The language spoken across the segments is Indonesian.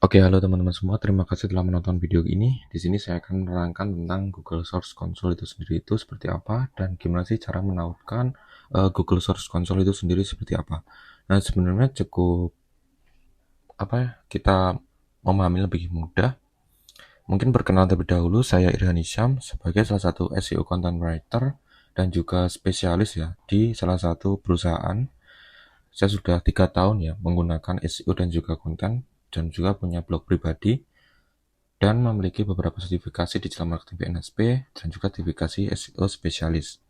Oke, halo teman-teman semua. Terima kasih telah menonton video ini. Di sini saya akan menerangkan tentang Google Search Console itu sendiri itu seperti apa dan gimana sih cara menautkan Google Search Console itu sendiri seperti apa. Nah, sebenarnya cukup apa ya, kita memahami lebih mudah. Mungkin perkenalan terlebih dahulu, saya Irhan Hisyam sebagai salah satu SEO content writer dan juga spesialis ya di salah satu perusahaan. Saya sudah 3 tahun ya menggunakan SEO dan juga konten dan juga punya blog pribadi dan memiliki beberapa sertifikasi digital marketing PNSP dan juga sertifikasi SEO spesialis.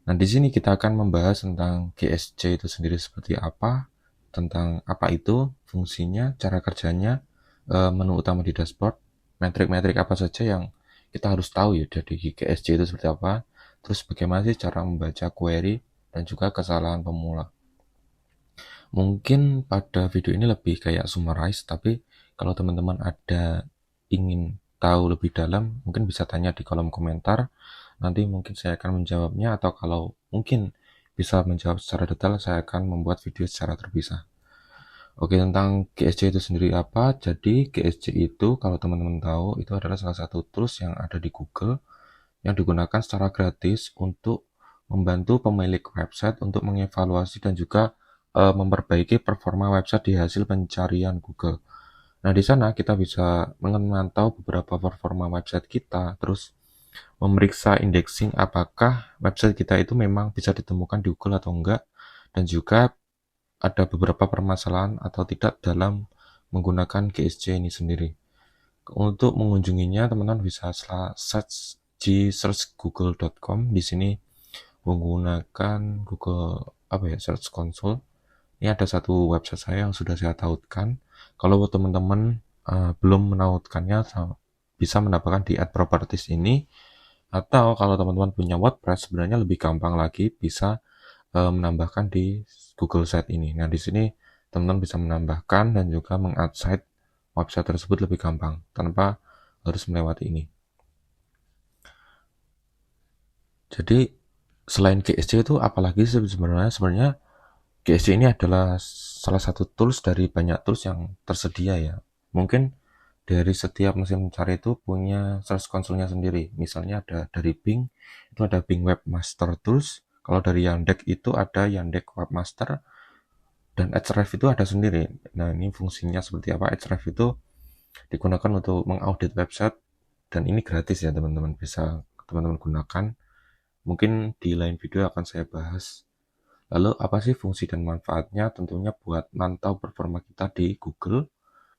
Nah, di sini kita akan membahas tentang GSC itu sendiri seperti apa, tentang apa itu, fungsinya, cara kerjanya, menu utama di dashboard, metrik-metrik apa saja yang kita harus tahu ya dari GSC itu seperti apa, terus bagaimana sih cara membaca query dan juga kesalahan pemula. Mungkin pada video ini lebih kayak summarize, tapi kalau teman-teman ada ingin tahu lebih dalam, mungkin bisa tanya di kolom komentar. Nanti mungkin saya akan menjawabnya, atau kalau mungkin bisa menjawab secara detail, saya akan membuat video secara terpisah. Oke, tentang GSC itu sendiri apa? Jadi GSC itu kalau teman-teman tahu, itu adalah salah satu tools yang ada di Google yang digunakan secara gratis untuk membantu pemilik website untuk mengevaluasi dan juga memperbaiki performa website di hasil pencarian Google. Nah, di sana kita bisa memantau beberapa performa website kita, terus memeriksa indexing apakah website kita itu memang bisa ditemukan di Google atau enggak, dan juga ada beberapa permasalahan atau tidak dalam menggunakan GSC ini sendiri. Untuk mengunjunginya, teman-teman bisa search di searchgoogle.com. Di sini menggunakan Google Search Console. Ini ada satu website saya yang sudah saya tautkan. Kalau teman-teman belum menautkannya, bisa mendapatkan di Ad Properties ini. Atau kalau teman-teman punya WordPress, sebenarnya lebih gampang lagi, bisa menambahkan di Google Site ini. Nah, di sini teman-teman bisa menambahkan dan juga meng-add site website tersebut lebih gampang tanpa harus melewati ini. Jadi selain GSC itu apalagi sebenarnya GSC ini adalah salah satu tools dari banyak tools yang tersedia ya. Mungkin dari setiap mesin pencari itu punya search console-nya sendiri. Misalnya ada dari Bing, itu ada Bing Webmaster Tools. Kalau dari Yandex itu ada Yandex Webmaster, dan Ahrefs itu ada sendiri. Nah, ini fungsinya seperti apa? Ahrefs itu digunakan untuk mengaudit website, dan ini gratis ya teman-teman, bisa teman-teman gunakan. Mungkin di lain video akan saya bahas. Lalu apa sih fungsi dan manfaatnya? Tentunya buat mantau performa kita di Google,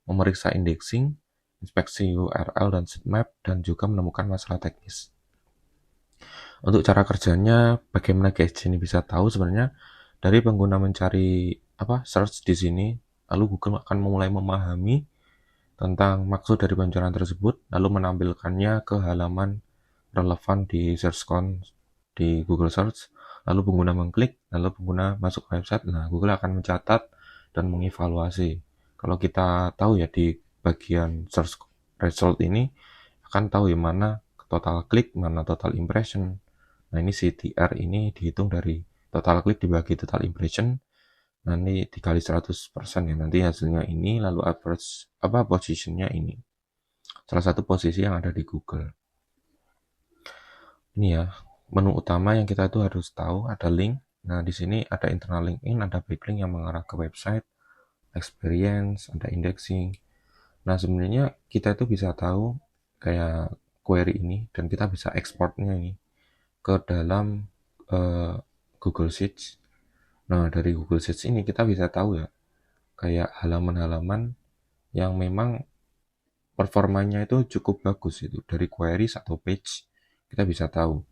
memeriksa indexing, inspeksi URL dan sitemap, dan juga menemukan masalah teknis. Untuk cara kerjanya, bagaimana guys ini bisa tahu sebenarnya dari pengguna mencari search di sini, lalu Google akan mulai memahami tentang maksud dari pencarian tersebut, lalu menampilkannya ke halaman relevan di search console di Google Search, lalu pengguna mengklik, lalu pengguna masuk ke website. Nah, Google akan mencatat dan mengevaluasi. Kalau kita tahu ya di bagian search result ini akan tahu ya mana total klik, mana total impression. Nah, ini CTR ini dihitung dari total klik dibagi total impression. Nanti dikali 100% ya. Nanti hasilnya ini, lalu average positionnya ini. Salah satu posisi yang ada di Google. Ini ya, menu utama yang kita itu harus tahu ada link. Nah, di sini ada internal link in, ada backlink yang mengarah ke website, experience, ada indexing. Nah, sebenarnya kita itu bisa tahu kayak query ini, dan kita bisa exportnya ini ke dalam Google Sheets. Nah, dari Google Sheets ini kita bisa tahu ya, kayak halaman-halaman yang memang performanya itu cukup bagus itu. Dari query satu page, kita bisa tahu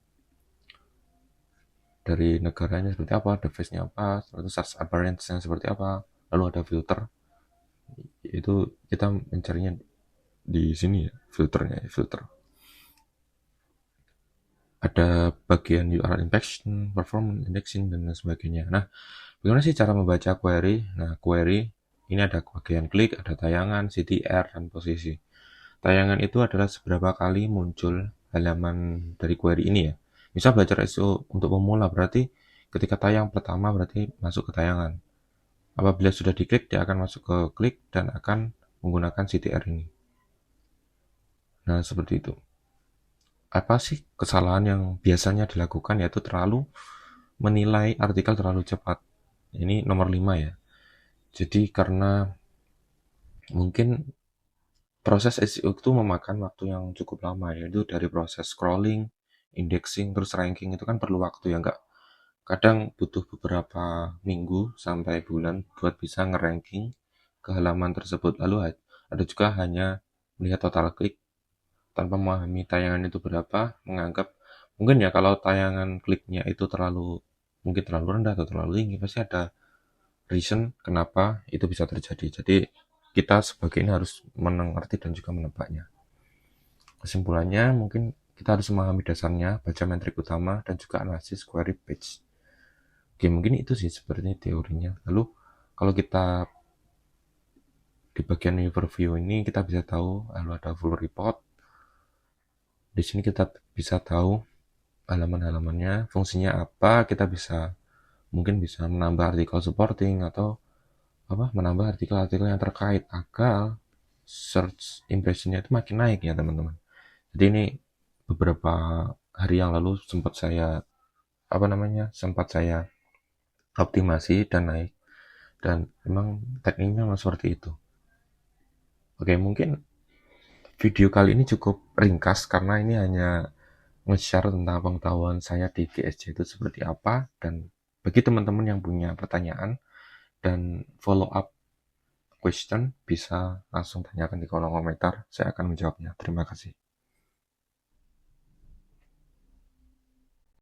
dari negaranya seperti apa, device-nya apa, lalu search appearance-nya seperti apa, lalu ada filter. Itu kita mencarinya di sini ya, filternya, filter. Ada bagian URL inspection, performance, indexing, dan lain sebagainya. Nah, bagaimana sih cara membaca query? Nah, query ini ada bagian klik, ada tayangan, CTR, dan posisi. Tayangan itu adalah seberapa kali muncul halaman dari query ini ya. Misal belajar SEO untuk pemula, berarti ketika tayang pertama berarti masuk ke tayangan. Apabila sudah diklik, dia akan masuk ke klik dan akan menggunakan CTR ini. Nah, seperti itu. Apa sih kesalahan yang biasanya dilakukan, yaitu terlalu menilai artikel terlalu cepat. Ini nomor 5 ya. Jadi karena mungkin proses SEO itu memakan waktu yang cukup lama, yaitu dari proses scrolling, indexing, terus ranking itu kan perlu waktu ya, enggak? Kadang butuh beberapa minggu sampai bulan buat bisa nge-ranking ke halaman tersebut. Lalu ada juga hanya melihat total klik tanpa memahami tayangan itu berapa, menganggap mungkin ya kalau tayangan kliknya itu mungkin terlalu rendah atau terlalu tinggi, pasti ada reason kenapa itu bisa terjadi. Jadi kita sebagai ini harus mengerti dan juga menebaknya. Kesimpulannya, mungkin kita harus memahami dasarnya, baca metrik utama, dan juga analisis query page. Oke, mungkin itu sih sebenarnya teorinya. Lalu kalau kita di bagian overview ini kita bisa tahu lalu ada full report. Di sini kita bisa tahu halaman-halamannya, fungsinya apa, kita mungkin bisa menambah artikel supporting atau menambah artikel-artikel yang terkait agar search impressionnya itu makin naik ya teman-teman. Jadi ini beberapa hari yang lalu sempat saya optimasi dan naik, dan memang tekniknya memang seperti itu. Oke, mungkin video kali ini cukup ringkas karena ini hanya nge-share tentang pengetahuan saya di GSC itu seperti apa, dan bagi teman-teman yang punya pertanyaan dan follow up question bisa langsung tanyakan di kolom komentar, saya akan menjawabnya. Terima kasih.